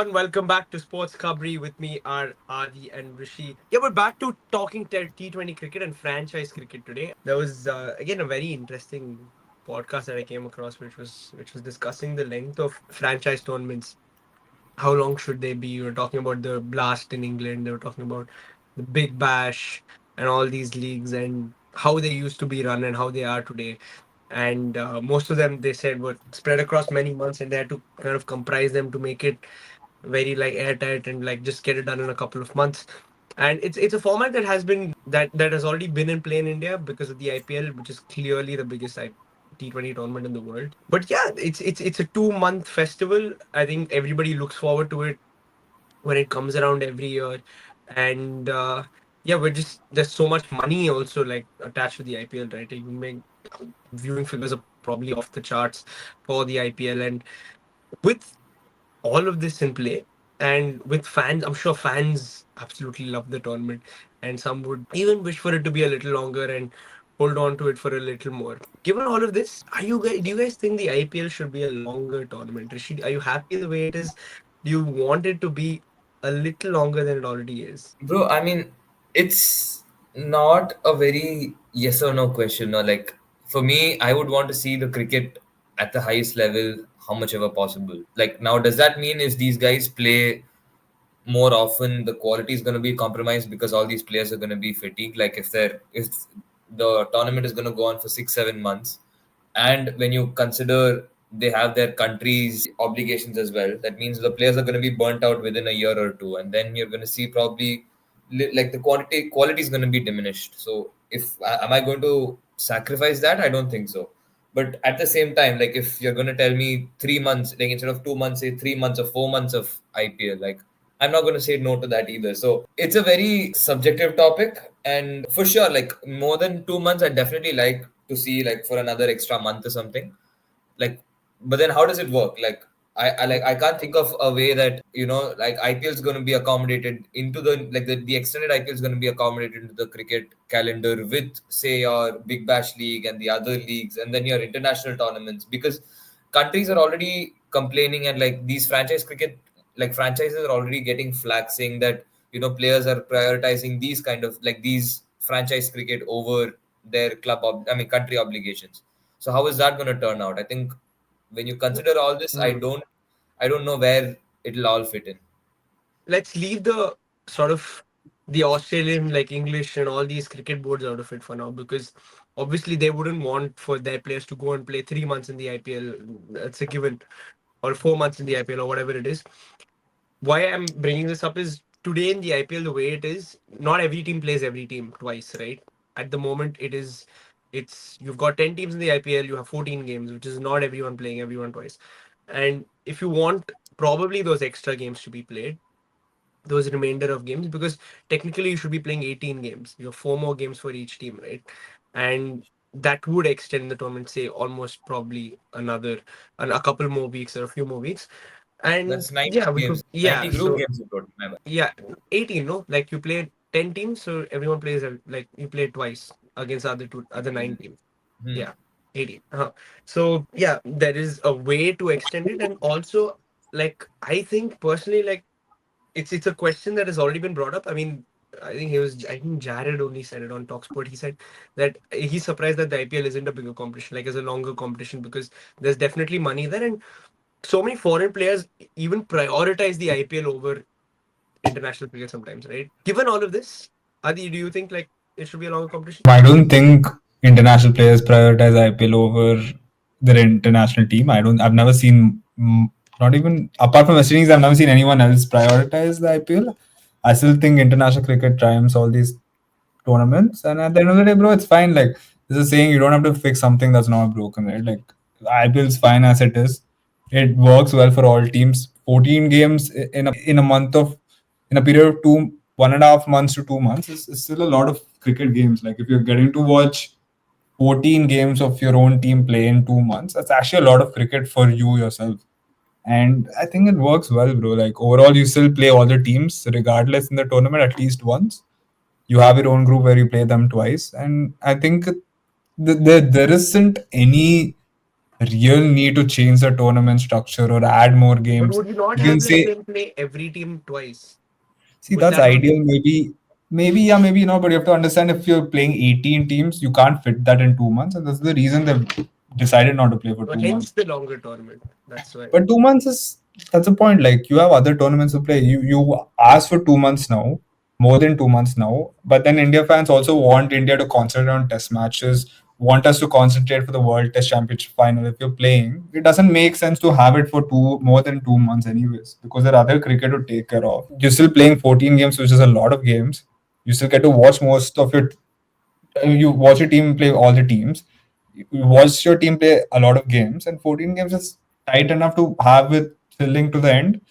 everyone. Welcome back to SportsKhabri. With me are Adi and Rishi. Yeah, we're back to talking T20 cricket and franchise cricket today. There was again a very interesting podcast that I came across, which was discussing the length of franchise tournaments. How long should they be? We were talking about the Blast in England. They were talking about the Big Bash and all these leagues and how they used to be run and how they are today. And most of them, they said, were spread across many months, and they had to kind of comprise them to make it very like airtight and like just get it done in a couple of months. And it's a format that that has already been in play in India because of the IPL, which is clearly the biggest T20 tournament in the world. But yeah, it's a 2 month festival. I think everybody looks forward to it when it comes around every year. And yeah, we're just there's so much money also like attached to the IPL, right? You make viewing figures are probably off the charts for the IPL. And with all of this in play, and with fans, I'm sure fans absolutely love the tournament, and some would even wish for it to be a little longer and hold on to it for a little more. Given all of this, do you guys think the IPL should be a longer tournament? Rashid, are you happy the way it is? Do you want it to be a little longer than it already is? Bro, I mean, it's not a very yes or no question. Or like, for me, I would want to see the cricket at the highest level, how much ever possible. Like, now, does that mean if these guys play more often, the quality is going to be compromised because all these players are going to be fatigued? Like, if the tournament is going to go on for 6 7 months, and when you consider they have their country's obligations as well, that means the players are going to be burnt out within a year or two, and then you're going to see probably like the quality is going to be diminished. So if am I going to sacrifice that? I don't think so. But at the same time, like if you're going to tell me 3 months, like instead of 2 months, say 3 months or 4 months of IPL, like I'm not going to say no to that either. So it's a very subjective topic, and for sure, like more than 2 months, I definitely like to see like for another extra month or something. Like, but then how does it work? Like, I can't think of a way that like IPL is going to be accommodated into the extended IPL is going to be accommodated into the cricket calendar with say your Big Bash League and the other leagues, and then your international tournaments, because countries are already complaining, and like these franchises are already getting flack saying that players are prioritizing these kind of like these franchise cricket over their country obligations. So how is that going to turn out? I think when you consider all this, I Hmm. don't know where it'll all fit in. Let's leave the sort of the Australian like English and all these cricket boards out of it for now, because obviously they wouldn't want for their players to go and play 3 months in the IPL. That's a given, or 4 months in the IPL or whatever it is. Why I'm bringing this up is today in the IPL, the way it is, not every team plays every team twice, right? At the moment, it's you've got 10 teams in the IPL, you have 14 games, which is not everyone playing everyone twice. And if you want probably those extra games to be played, those remainder of games, because technically you should be playing 18 games. You have four more games for each team, right? And that would extend the tournament, say almost probably a couple more weeks or a few more weeks. And That's 90 yeah, we could, games, yeah, 90 group so games you told me. yeah, 18, no? Like you play 10 teams, so everyone plays like you play twice against other nine teams. Hmm. Yeah, 18. So yeah, there is a way to extend it. And also, like I think personally, like it's a question that has already been brought up. I mean, I think Jared only said it on Talksport. He said that he's surprised that the IPL isn't a bigger competition, like as a longer competition, because there's definitely money there, and so many foreign players even prioritize the IPL over international cricket sometimes, right? Given all of this, Adi, do you think like it should be a longer competition? I don't think international players prioritize IPL over their international team. I've never seen, not even apart from West Indies, I've never seen anyone else prioritize the IPL. I still think international cricket triumphs all these tournaments. And at the end of the day, bro, it's fine. Like, there's a saying, you don't have to fix something that's not broken, right? Like, IPL is fine as it is. It works well for all teams. 14 games in a month of, in a period of 1.5 months to 2 months is still a lot of cricket games. Like, if you're getting to watch 14 games of your own team play in 2 months, that's actually a lot of cricket for you yourself. And I think it works well, bro. Like, overall, you still play all the teams regardless in the tournament at least once. You have your own group where you play them twice. And I think there isn't any real need to change the tournament structure or add more But games. would you not You can have like say, them play every team twice? see, Would that's that not ideal. be Maybe, yeah, maybe not. But you have to understand if you're playing 18 teams, you can't fit that in 2 months, and that's the reason they've decided not to play for well, 2 months. hence the longer tournament? That's why. But 2 months is that's the point. Like you have other tournaments to play. You ask for 2 months now, more than 2 months now. But then India fans also want India to concentrate on test matches, want us to concentrate for the World Test Championship final. If you're playing, it doesn't make sense to have it for two more than 2 months anyways, because there are other cricket to take care of. You're still playing 14 games, which is a lot of games. You still get to watch most of it. You watch your team play all the teams. You watch your team play a lot of games, and 14 games is tight enough to have it thrilling to the end,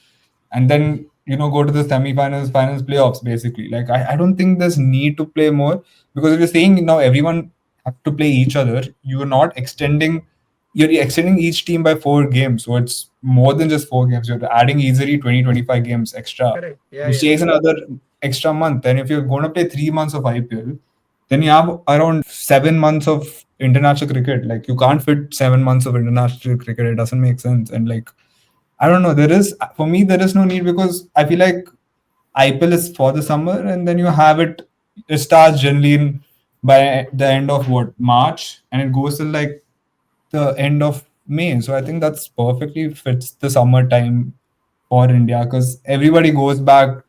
and then go to the semi-finals, finals, playoffs. Basically, like I don't think there's need to play more, because if you're saying now everyone have to play each other, you're not extending. You're extending each team by 4 games, so it's more than just 4 games. You're adding easily 20-25 games extra, Correct. Yeah, which yeah. takes another extra month. And if you're going to play 3 months of IPL, then you have around 7 months of international cricket. Like you can't fit 7 months of international cricket. It doesn't make sense. And like I don't know, for me there is no need, because I feel like IPL is for the summer, and then you have it. It starts generally by the end of what, March, and it goes till like the end of May. So I think that's perfectly fits the summertime for India, because everybody goes back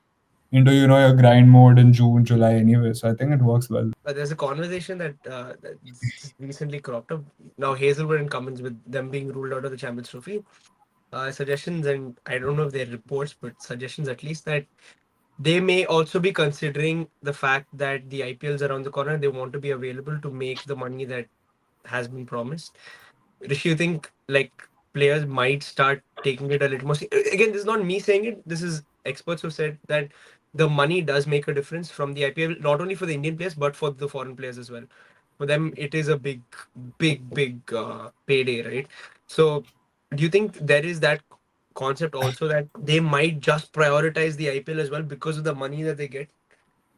into your grind mode in June, July anyway. So I think it works well. There's a conversation that's recently cropped up. Now Hazelwood and Cummins, with them being ruled out of the Champions Trophy. Suggestions, and I don't know if they're reports, but suggestions at least, that they may also be considering the fact that the IPL's around the corner. They want to be available to make the money that has been promised. Rishi, you think like players might start taking it a little more? Again, this is not me saying it. This is experts who said that the money does make a difference from the IPL, not only for the Indian players but for the foreign players as well. For them, it is a big payday, right? So, do you think there is that concept also that they might just prioritize the IPL as well because of the money that they get?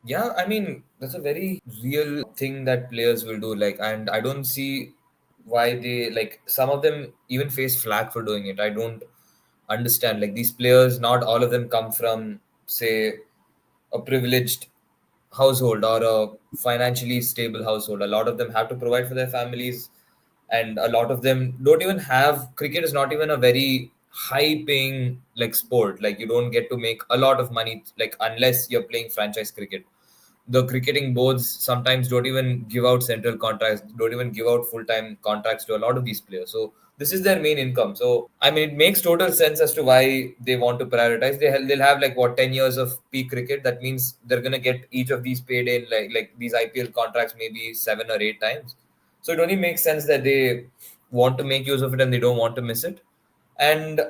Yeah, I mean, that's a very real thing that players will do. Like, and I don't see why they, like, some of them even face flack for doing it. I don't understand. Like, these players, not all of them come from, say, a privileged household or a financially stable household. A lot of them have to provide for their families, and a lot of them don't even have. Cricket is not even a very high paying like sport. Like, you don't get to make a lot of money, like, unless you're playing franchise cricket. The cricketing boards sometimes don't even give out central contracts, don't even give out full-time contracts to a lot of these players. So this is their main income. So I mean, it makes total sense as to why they want to prioritize. They'll have like what, 10 years of peak cricket. That means they're gonna get each of these paid in like these IPL contracts maybe 7 or 8 times. So it only makes sense that they want to make use of it and they don't want to miss it. And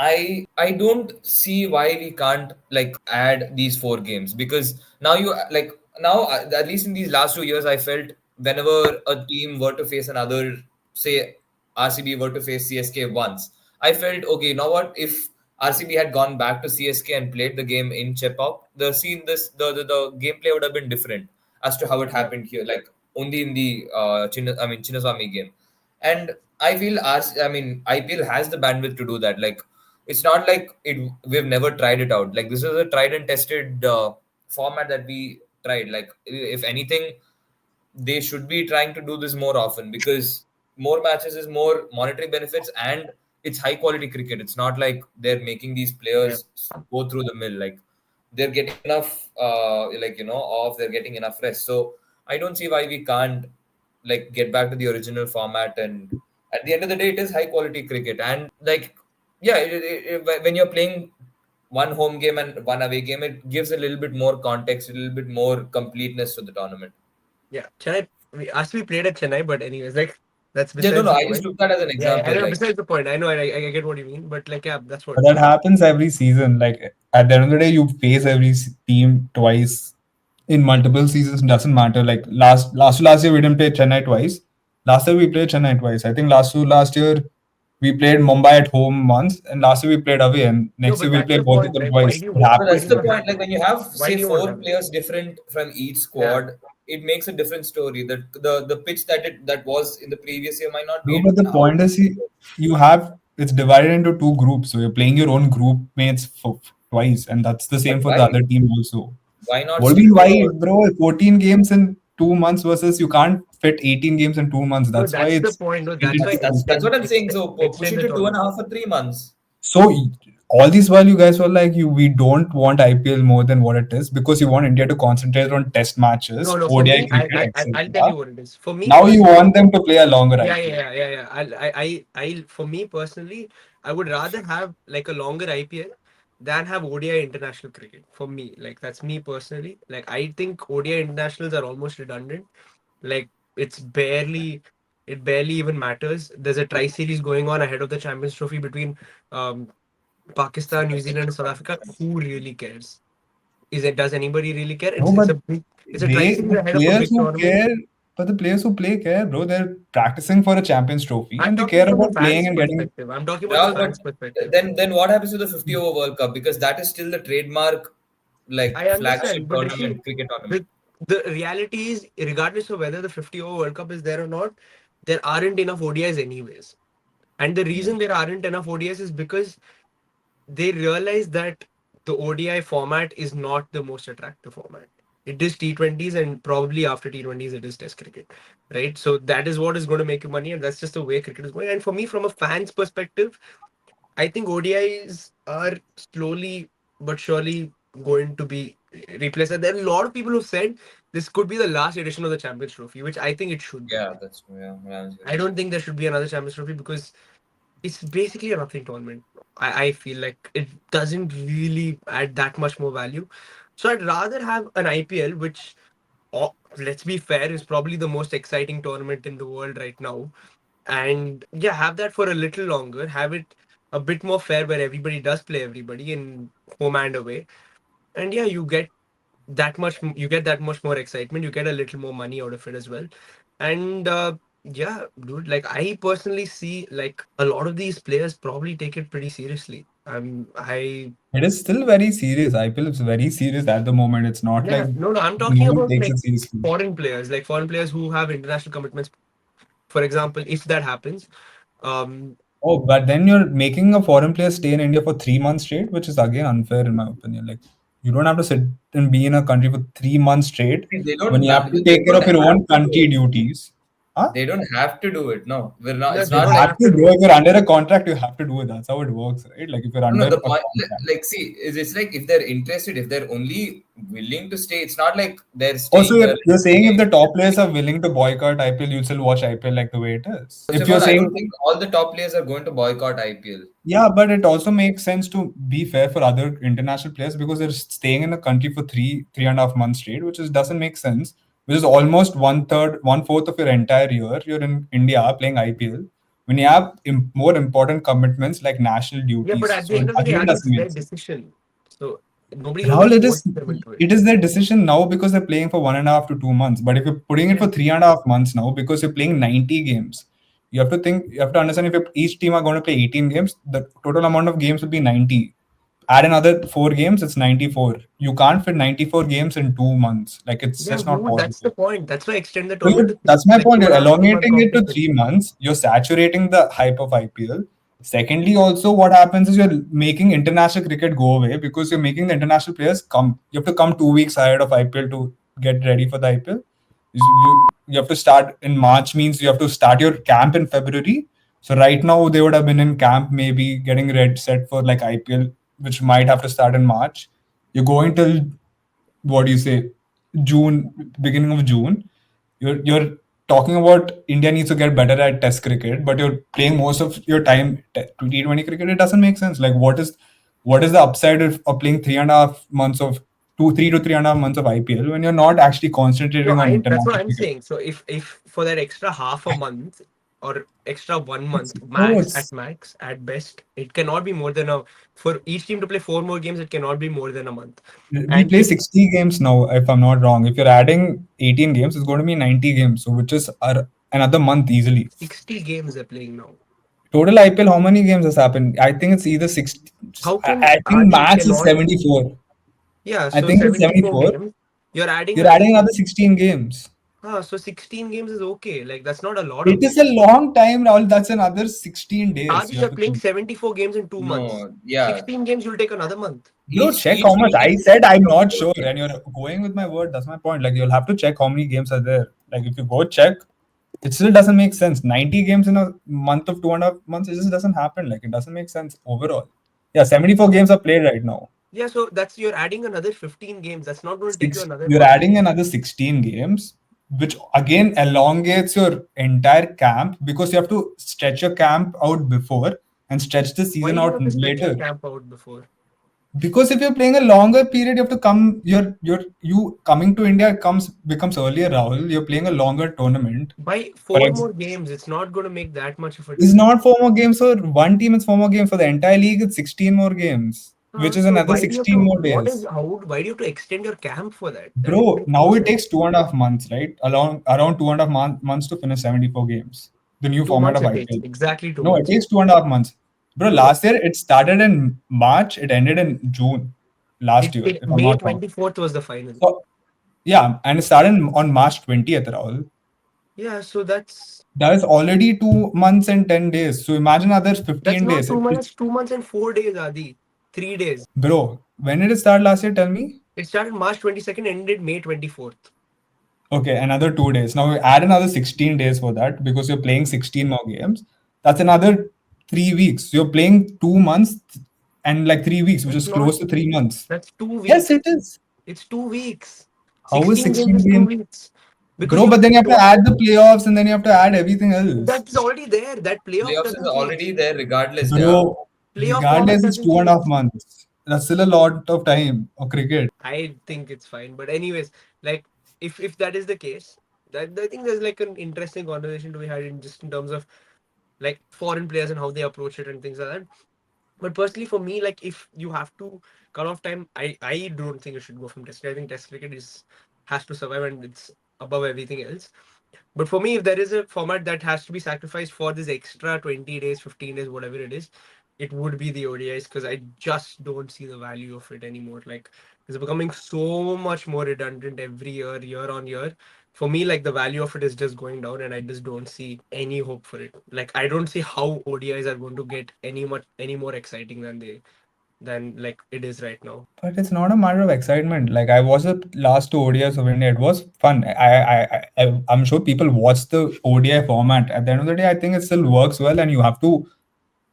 I don't see why we can't like add these 4 games, because now you like now at least in these last 2 years I felt whenever a team were to face another, say RCB were to face CSK once, I felt okay. You know what? If RCB had gone back to CSK and played the game in Chepauk, the scene this the gameplay would have been different as to how it Yeah. happened here. Like only in the Chinnaswamy game, and I feel I mean IPL has the bandwidth to do that. Like it's not like we've never tried it out. Like this is a tried and tested format that we tried. Like if anything, they should be trying to do this more often, because more matches is more monetary benefits and it's high quality cricket. It's not like they're making these Yeah. players go through the mill. Like they're getting enough off, they're getting enough rest. So I don't see why we can't like get back to the original format. And at the end of the day, it is high quality cricket. And like yeah, when you're playing one home game and one away game, it gives a little bit more context, a little bit more completeness to the tournament. Yeah. Chennai, we played at Chennai, but anyways, like that's Yeah, no, besides no. the I just point. took that as an Yeah, I example. know. Like, Besides the point, I know. I get what you mean, but like, yeah, that's what. But that happens every season. Like at the end of the day, you face every team twice in multiple seasons. Doesn't matter. Like last year we didn't play Chennai twice. Last year we played Chennai twice. I think last year we played Mumbai at home once, and last year we played away. And No, next year but we'll that's play the both of point. them Like, twice. It no, why that's do happens. you the not Like, have point. it? Like when you have Why say do you want to four have it? players different from each Yeah. squad, it makes a different story. The pitch that was in the previous year might not be No, it but the now. point is, you have it's divided into two groups, so you're playing your own group mates for twice, and that's the But same for the why? other team also. Why not What do you still mean, why, play? bro? 14 games in 2 months versus you can't fit 18 games in 2 months. No, That's why that's the it's point. No, that's why interesting. That's what I'm saying. So push extend it the to two and a tournament. half or 3 months. So all these while you guys were like, we don't want IPL more than what it is because you want India to concentrate on test No, matches, no. For ODI me, cricket, I'll tell etc. you what it is. For me Now you personally, want them to play a longer yeah, IPL. yeah, yeah, yeah, yeah. For me personally, I would rather have like a longer IPL than have ODI international cricket. For me, like that's me personally. Like I think ODI internationals are almost redundant. Like it's barely, it barely even matters. There's a tri series going on ahead of the Champions Trophy between um, Pakistan, New Zealand, and South Africa. Who really cares? Is it? Does anybody really care? No, It's but a big. It's a tri series the ahead of a players big who tournament. care, but the players who play care, bro. They're practicing for a Champions Trophy I'm and they talking care from the about playing fans' and getting. perspective. I'm talking about the Yeah, but fans' perspective. then what happens to the 50 over World Cup? Because that is still the trademark, like I flagship understand, but Rishi, tournament, cricket tournament. the, the reality is, regardless of whether the 50 over World Cup is there or not, there aren't enough ODIs anyways. And the Yeah. reason there aren't enough ODIs is because they realize that the ODI format is not the most attractive format. It is T20s, and probably after T20s, it is Test cricket, right? So that is what is going to make you money, and that's just the way cricket is going. And for me, from a fan's perspective, I think ODIs are slowly but surely going to be replaced. And there are a lot of people who said this could be the last edition of the Champions Trophy, which I think it should be. Yeah, that's true. Yeah, when I was I hearing don't that. think there should be another Champions Trophy because it's basically a nothing tournament. I feel like it doesn't really add that much more value. So I'd rather have an IPL, which, oh, let's be fair, is probably the most exciting tournament in the world right now. And yeah, have that for a little longer, have it a bit more fair where everybody does play everybody in home and away. And yeah, you get that much more excitement, you get a little more money out of it as well. And yeah, dude, like I personally see like a lot of these players probably take it pretty seriously. I It is still very serious. IPL is very serious at the moment. It's not like Yeah, no, no, I'm no talking one about takes like it seriously. foreign players who have international commitments. For example, if that happens, um Oh, but then you're making a foreign player stay in India for 3 months straight, which is again unfair in my opinion. Like you don't have to sit and be in a country for 3 months straight See, when you have to take care of your have own to do country it. duties. Huh? They don't have to do it. No, we're not. no, It's they You not don't like have have to, to do bro. it. If you're under a contract, you have to do it. That's how it works, right? Like if you're no, no. under The a point, contract. like, see, it's like if they're interested, if they're only willing to stay, it's not like they're Also, staying here you're and saying if the playing. top players are willing to boycott IPL, you'll still watch IPL like the way it is. First If of you're all, I don't saying, think all the top players are going to boycott IPL. yeah, but it also makes sense to be fair for other international players because they're staying in the country for 3.5 months straight, which is doesn't make sense. Which is almost one third, one fourth of your entire year. You're in India playing IPL when you have more important commitments like national Yeah, but duties. at the So it end of the day, again Adi, doesn't it's their make sense. decision. So nobody's going to Rahul, force them into it. it is their decision now because they're playing for 1.5 to 2 months. But if you're putting it Yeah. for 3.5 months now because you're playing 90 games, you have to understand if each team are going to play 18 games, the total amount of games will be 90. Add another 4 games, it's 94. You can't fit 94 games in 2 months. Like it's Yeah, just not no, that's the possible. point. That's why extend the So tournament to that's my like point. two You're and a half, 3 month elongating it to competition. 3 months. You're saturating the hype of IPL. Secondly, also what happens is you're making international cricket go away because you're making the international players come. You have to come 2 weeks ahead of IPL to get ready for the IPL. You have to start in March means you have to start your camp in February. So right now they would have been in camp, maybe getting red set for like IPL, which might have to start in March. You're going till what do you say, June, beginning of June. You're talking about India needs to get better at Test cricket, but you're playing most of your time T20 cricket. It doesn't make sense. Like what is the upside of playing 3.5 months of 3 to 3.5 months of IPL when you're not actually No, concentrating on I that's what international I'm cricket? saying. So if for that extra half a month or extra one It's month no, max at best, it cannot be more than a for each team to play four more games, it cannot be more than a month. we And play if 60 games now, if I'm not wrong. If you're adding 18 games, it's going to be 90 games, so which is another month easily. 60 games they're playing now. Total IPL, how many games has happened? I think it's either 60. How I can think Adi max is cannot 74. yeah, I so think it's 74 74. games. You're adding You're another adding another 15. 16 games. So 16 games is okay. Like that's not a lot It of is a games. long time, Rahul. That's another 16 days. Adi, You have you're to playing think. 74 games in 2 months. No, yeah. 16 games will take another month. Bro, check how Each much. week I is said I'm 64 not sure, and games. you're going with my word. That's my point. Like, you'll have to check how many games are there. Like, if you go check, it still doesn't make sense. 90 games in a month of 2.5 months, it just doesn't happen. Like, it doesn't make sense overall. Yeah, 74 games are played right now. Yeah, so that's you're adding another 15 games. That's not going to take you Six, another you're month. adding another 16 games, which again elongates your entire camp because you have to stretch your camp out before and stretch the Why season do you out have to stretch your later. camp out before? Because if you're playing a longer period, you have to come. You coming to India becomes earlier, Rahul. You're playing a longer tournament. By For four ex, more games, it's not going to make that much of a it's difference. not 4 more games for one team. It's 4 more games for the entire league. It's 16 more games, which is So another why do you have 16 to? more What is days. how? Why do you have to extend your camp for that? That doesn't Bro, make no now it sense. takes 2.5 months, right? Around 2.5 months to finish 74 games. The new Two format months of it takes. IPL. Exactly two No, it months. takes 2.5 months. Bro, No, last year it started in March, it ended in June last year, if I'm May not wrong. 24th was the final. So yeah, and it started on March 20th, Rahul. Yeah, so That is already 2 months and 10 days. So imagine other that's 15 not days. 2 months. 2 months and 4 days, Adi. 3 days. Bro, when did it start last year? Tell me. It started March 22nd, ended May 24th. Okay, another 2 days. Now we add another 16 days for that because you're playing 16 more games. That's another 3 weeks. You're playing 2 months and like 3 weeks, which That's is not. close to 3 months. That's two Yes, weeks. it is. It's 2 weeks. How is 16 games 16 is two games? weeks. Because Bro, you but then you have to don't. add the playoffs and then you have to add everything else. That's already there. That playoff Playoffs is doesn't change. already there regardless, yeah. Bro, Playoff format regardless, it's doesn't two and a change. half months. That's still a lot of time of cricket. I think it's fine. But anyways, like if that is the case, that I think there's like an interesting conversation to be had in just in terms of like foreign players and how they approach it and things like that. But personally, for me, like if you have to cut off time, I don't think it should go from test cricket. I think test cricket is has to survive and it's above everything else. But for me, if there is a format that has to be sacrificed for this extra 20 days, 15 days, whatever it is, it would be the ODIs because I just don't see the value of it anymore. Like it's becoming so much more redundant every year, year on year. For me, like the value of it is just going down, and I just don't see any hope for it. Like I don't see how ODIs are going to get any more exciting than like it is right now. But it's not a matter of excitement. Like I watched the last two ODIs of India. It was fun. I'm sure people watch the ODI format. At the end of the day, I think it still works well, and you have to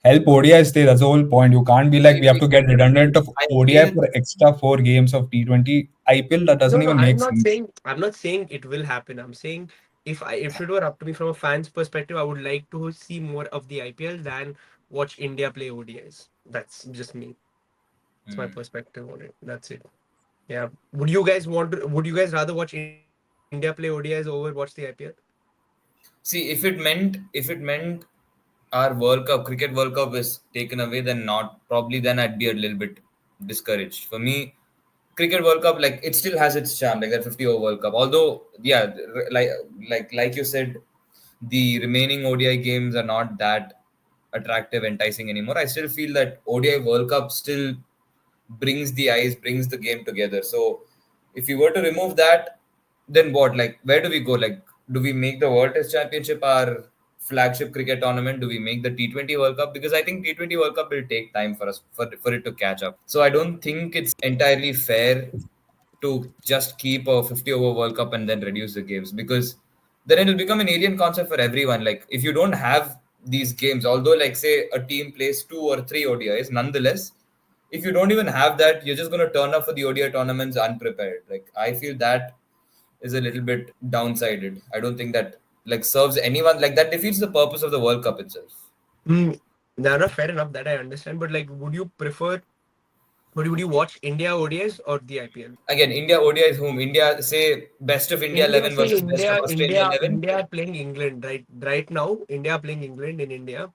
help ODI stay. That's the whole point. You can't be I like we have agree. to get redundant of I ODI feel for extra 4 games of T20 IPL. That No, doesn't no, even I'm make not sense. saying I'm not saying it will happen. I'm saying if it were up to me from a fan's perspective, I would like to see more of the IPL than watch India play ODIs. That's just me. It's my Hmm. perspective on it. That's it. Yeah. Would you guys rather watch India play ODIs over watch the IPL? See, if it meant our World Cup, cricket World Cup is taken away, then not probably then I'd be a little bit discouraged. For me, cricket World Cup, like it still has its charm, like that 50 over World Cup. Although, yeah, like you said, the remaining ODI games are not that attractive, enticing anymore. I still feel that ODI World Cup still brings the eyes, brings the game together. So if you were to remove that, then what? Like, where do we go? Like, do we make the World Test Championship our flagship cricket tournament? Do we make the T20 World Cup? Because I think T20 World Cup will take time for us for it to catch up. So I don't think it's entirely fair to just keep a 50 over World Cup and then reduce the games because then it will become an alien concept for everyone. Like if you don't have these games, although like say a team plays 2 or 3 ODIs, nonetheless, if you don't even have that, you're just going to turn up for the ODI tournaments unprepared. Like I feel that is a little bit downsided. I don't think that like serves anyone. Like that defeats the purpose of the World Cup itself. Hmm. No, no, fair enough. That I understand. But like, would you prefer? Would you watch India ODIs or the IPL? Again, India ODI is whom India say best of India India, 11 say versus best of India, Australia India, 11. India are playing England right now. India are playing England in India.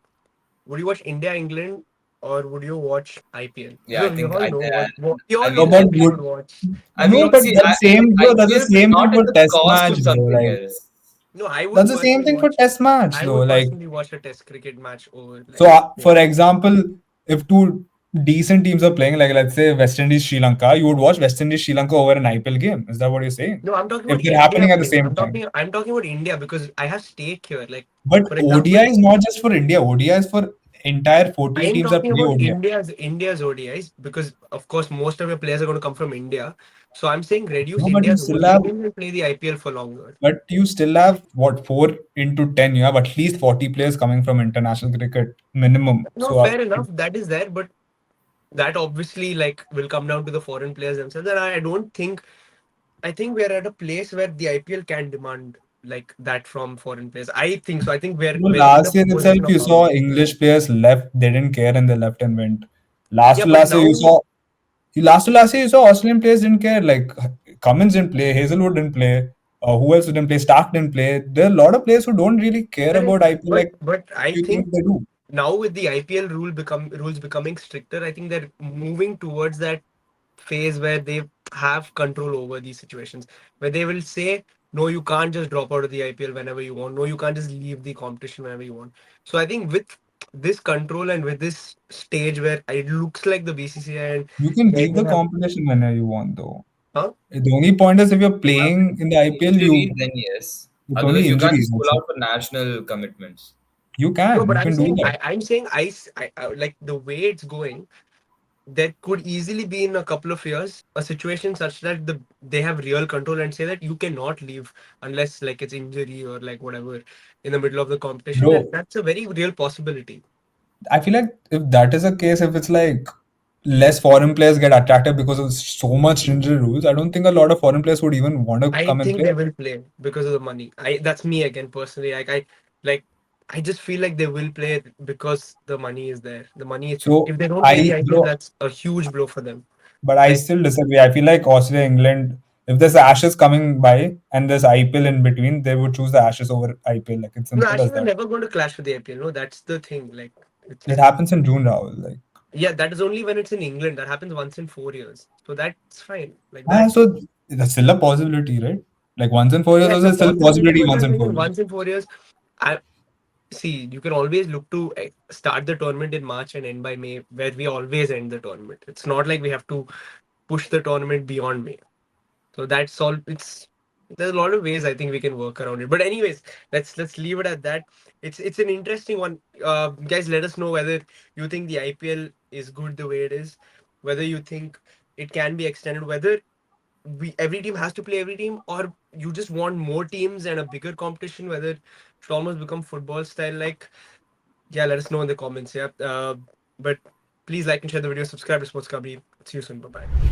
Would you watch India England or would you watch IPL? Yeah, I Because we think all know what we I all know No, mean, but what we would watch. I no, mean, but see, that's same, bro. That's the IPL same thing not at for the Test cost match, of bro. something Like else. No, that's the same thing for Test match, I though. would Like personally watch a Test cricket match over so, like for IPL. example, if two decent teams are playing, like let's say West Indies, Sri Lanka, you would watch West Indies, Sri Lanka over an IPL game. Is that what you're saying? No, I'm talking If about they're India happening at the playing. same time. I'm talking about India because I have stake here. Like, But for ODI example, is not just for India. ODI is for entire I 48 am teams that talking play about ODI. India's ODIs because of course most of your players are going to come from India. So I'm saying reduce No, but you India's still ODI have, games and play the IPL for longer. but you still have what, 4 into 10. You have at least 40 players coming from international cricket minimum. No, So fair enough. That is there, but that obviously like will come down to the foreign players themselves. And I don't think I think we're at a place where the IPL can demand like that from foreign players. I think so. I think we're in a last year position itself, of you power. saw English players left. They didn't care and they left and went. Last Yeah, to but last year, you now saw last to last year you saw Australian players didn't care. Like Cummins didn't play, Hazelwood didn't play. Who else didn't play? Stark didn't play. There are a lot of players who don't really care correct. about IPL But like I you think think they do. now with the IPL rules becoming stricter, I think they're moving towards that phase where they have control over these situations, where they will say, no, you can't just drop out of the IPL whenever you want. No, you can't just leave the competition whenever you want. So I think with this control and with this stage where it looks like the BCCI and You can they leave the have, competition whenever you want, though. huh? The only point is if you're Well, playing in the IPL, injuries, then yes. it's only Otherwise, you can't injuries. just pull That's it. out for national commitments. No, but You I'm can do saying that. I'm saying like the way it's going, there could easily be in a couple of years a situation such that they have real control and say that you cannot leave unless like it's injury or like whatever in the middle of the competition, and Bro, that's a very real possibility. I feel like if that is a case, if it's like less foreign players get attracted because of so much stringent rules, I don't think a lot of foreign players would even want to I come and think play. they will play because of the money. I That's me again personally. Like I just feel like they will play because the money is there. The money is, So if they don't play the IPL, bro, that's a huge blow for them. but I Like, still disagree. I feel like Australia, England, if there's Ashes coming by and there's IPL in between, they would choose the Ashes over IPL. Like it's no, simple as Ashes are that. never going to clash with the IPL. No, that's the thing. Like, It it's happens in June, Rahul. Like yeah, that is only when it's in England. That happens once in 4 years. So that's fine. Like that. so that's still a possibility, right? Like once in 4 years, Yeah, it's also a it's still a possibility, possibility but once then in again, 4 years. once in 4 years, I see you can always look to start the tournament in March and end by May, where we always end the tournament. It's not like we have to push the tournament beyond May. So that's all. It's There's a lot of ways I think we can work around it. But anyways, let's leave it at that. It's an interesting one. Guys, let us know whether you think the IPL is good the way it is, whether you think it can be extended, whether we every team has to play every team, or you just want more teams and a bigger competition, whether it should almost become football style. Like, yeah, let us know in the comments. Yeah. But please like and share the video, subscribe to SportsKhabri. See you soon. Bye bye.